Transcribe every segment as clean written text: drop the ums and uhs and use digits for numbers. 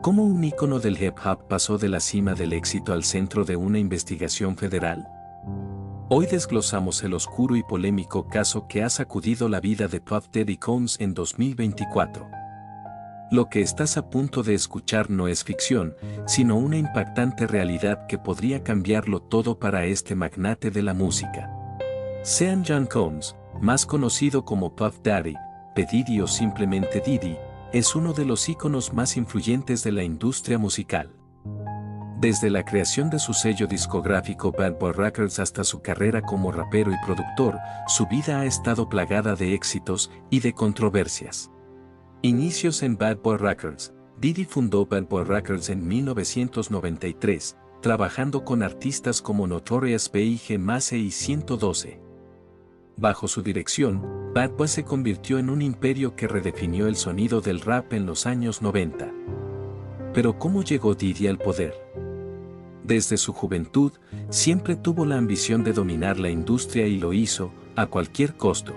¿Cómo un ícono del hip hop pasó de la cima del éxito al centro de una investigación federal? Hoy desglosamos el oscuro y polémico caso que ha sacudido la vida de Puff Daddy Combs en 2024. Lo que estás a punto de escuchar no es ficción, sino una impactante realidad que podría cambiarlo todo para este magnate de la música. Sean John Combs, más conocido como Puff Daddy, P. Diddy o simplemente Diddy, es uno de los íconos más influyentes de la industria musical. Desde la creación de su sello discográfico Bad Boy Records hasta su carrera como rapero y productor, su vida ha estado plagada de éxitos y de controversias. Inicios en Bad Boy Records. Diddy fundó Bad Boy Records en 1993, trabajando con artistas como Notorious B.I.G. Mace y 112. Bajo su dirección, Bad Boy se convirtió en un imperio que redefinió el sonido del rap en los años 90. Pero ¿cómo llegó Diddy al poder? Desde su juventud, siempre tuvo la ambición de dominar la industria y lo hizo, a cualquier costo.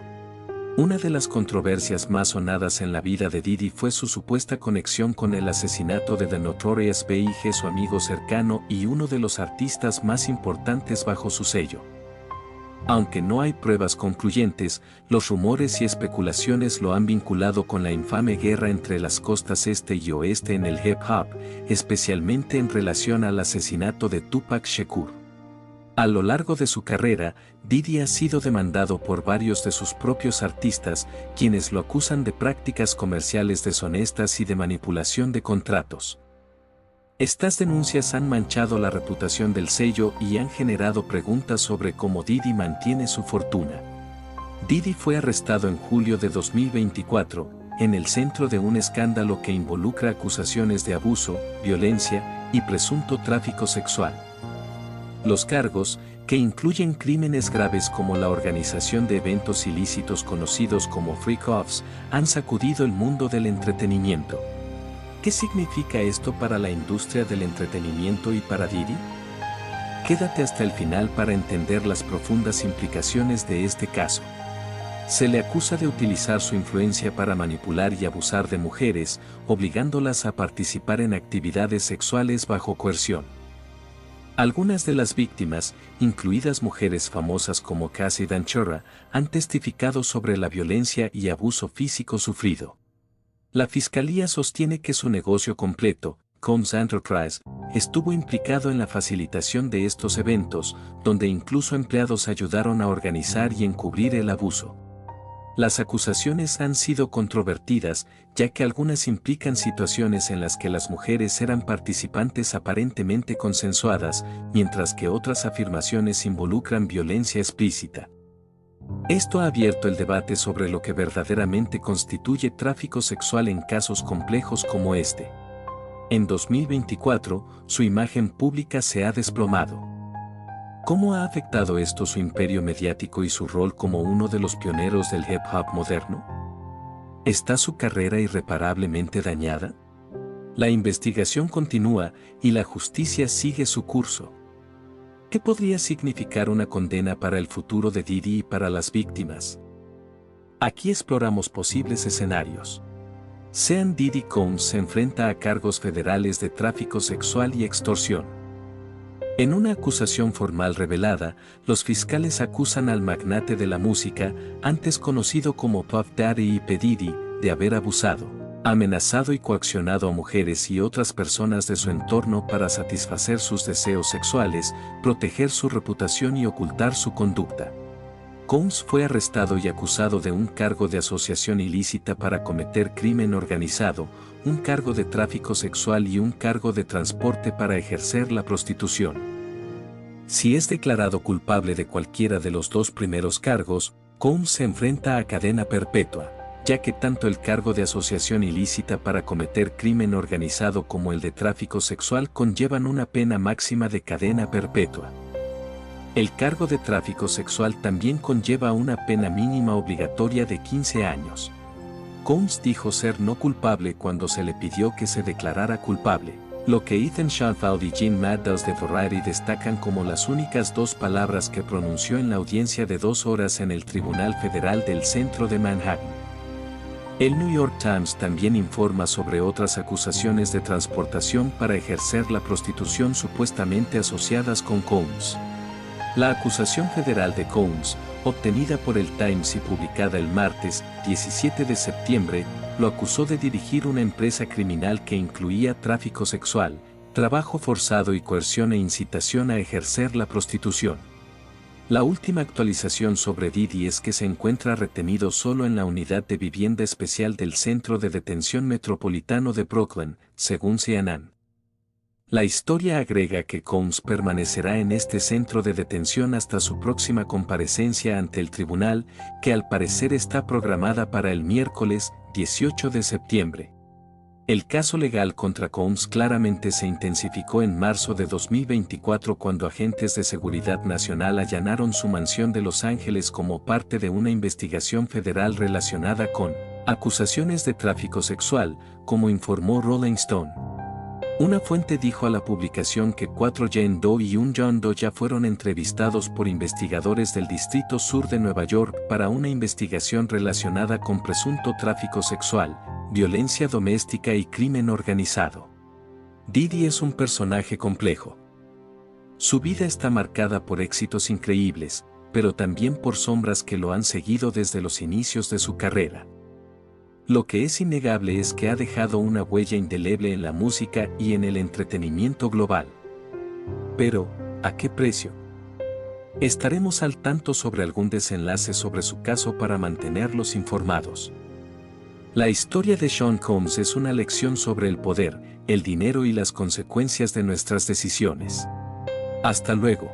Una de las controversias más sonadas en la vida de Diddy fue su supuesta conexión con el asesinato de The Notorious B.I.G., su amigo cercano y uno de los artistas más importantes bajo su sello. Aunque no hay pruebas concluyentes, los rumores y especulaciones lo han vinculado con la infame guerra entre las costas este y oeste en el hip hop, especialmente en relación al asesinato de Tupac Shakur. A lo largo de su carrera, Diddy ha sido demandado por varios de sus propios artistas, quienes lo acusan de prácticas comerciales deshonestas y de manipulación de contratos. Estas denuncias han manchado la reputación del sello y han generado preguntas sobre cómo Diddy mantiene su fortuna. Diddy fue arrestado en julio de 2024, en el centro de un escándalo que involucra acusaciones de abuso, violencia y presunto tráfico sexual. Los cargos, que incluyen crímenes graves como la organización de eventos ilícitos conocidos como freak-offs, han sacudido el mundo del entretenimiento. ¿Qué significa esto para la industria del entretenimiento y para Diddy? Quédate hasta el final para entender las profundas implicaciones de este caso. Se le acusa de utilizar su influencia para manipular y abusar de mujeres, obligándolas a participar en actividades sexuales bajo coerción. Algunas de las víctimas, incluidas mujeres famosas como Cassie Ventura, han testificado sobre la violencia y abuso físico sufrido. La fiscalía sostiene que su negocio completo, Combs Enterprise, estuvo implicado en la facilitación de estos eventos, donde incluso empleados ayudaron a organizar y encubrir el abuso. Las acusaciones han sido controvertidas, ya que algunas implican situaciones en las que las mujeres eran participantes aparentemente consensuadas, mientras que otras afirmaciones involucran violencia explícita. Esto ha abierto el debate sobre lo que verdaderamente constituye tráfico sexual en casos complejos como este. En 2024, su imagen pública se ha desplomado. ¿Cómo ha afectado esto su imperio mediático y su rol como uno de los pioneros del hip hop moderno? ¿Está su carrera irreparablemente dañada? La investigación continúa y la justicia sigue su curso. ¿Qué podría significar una condena para el futuro de Diddy y para las víctimas? Aquí exploramos posibles escenarios. Sean Diddy Combs se enfrenta a cargos federales de tráfico sexual y extorsión. En una acusación formal revelada, los fiscales acusan al magnate de la música, antes conocido como Puff Daddy y P. Diddy, de haber abusado, amenazado y coaccionado a mujeres y otras personas de su entorno para satisfacer sus deseos sexuales, proteger su reputación y ocultar su conducta. Combs fue arrestado y acusado de un cargo de asociación ilícita para cometer crimen organizado, un cargo de tráfico sexual y un cargo de transporte para ejercer la prostitución. Si es declarado culpable de cualquiera de los dos primeros cargos, Combs se enfrenta a cadena perpetua, ya que tanto el cargo de asociación ilícita para cometer crimen organizado como el de tráfico sexual conllevan una pena máxima de cadena perpetua. El cargo de tráfico sexual también conlleva una pena mínima obligatoria de 15 años. Combs dijo ser no culpable cuando se le pidió que se declarara culpable, lo que Ethan Schoenfeld y Gene Maddox de Variety destacan como las únicas dos palabras que pronunció en la audiencia de 2 horas en el Tribunal Federal del Centro de Manhattan. El New York Times también informa sobre otras acusaciones de transportación para ejercer la prostitución supuestamente asociadas con Combs. La acusación federal de Combs, obtenida por el Times y publicada el martes, 17 de septiembre, lo acusó de dirigir una empresa criminal que incluía tráfico sexual, trabajo forzado y coerción e incitación a ejercer la prostitución. La última actualización sobre Diddy es que se encuentra retenido solo en la unidad de vivienda especial del Centro de Detención Metropolitano de Brooklyn, según CNN. La historia agrega que Combs permanecerá en este centro de detención hasta su próxima comparecencia ante el tribunal, que al parecer está programada para el miércoles 18 de septiembre. El caso legal contra Combs claramente se intensificó en marzo de 2024 cuando agentes de seguridad nacional allanaron su mansión de Los Ángeles como parte de una investigación federal relacionada con acusaciones de tráfico sexual, como informó Rolling Stone. Una fuente dijo a la publicación que 4 Jane Doe y un John Doe ya fueron entrevistados por investigadores del Distrito Sur de Nueva York para una investigación relacionada con presunto tráfico sexual, violencia doméstica y crimen organizado. Diddy es un personaje complejo. Su vida está marcada por éxitos increíbles, pero también por sombras que lo han seguido desde los inicios de su carrera. Lo que es innegable es que ha dejado una huella indeleble en la música y en el entretenimiento global. Pero, ¿a qué precio? Estaremos al tanto sobre algún desenlace sobre su caso para mantenerlos informados. La historia de Sean Combs es una lección sobre el poder, el dinero y las consecuencias de nuestras decisiones. Hasta luego.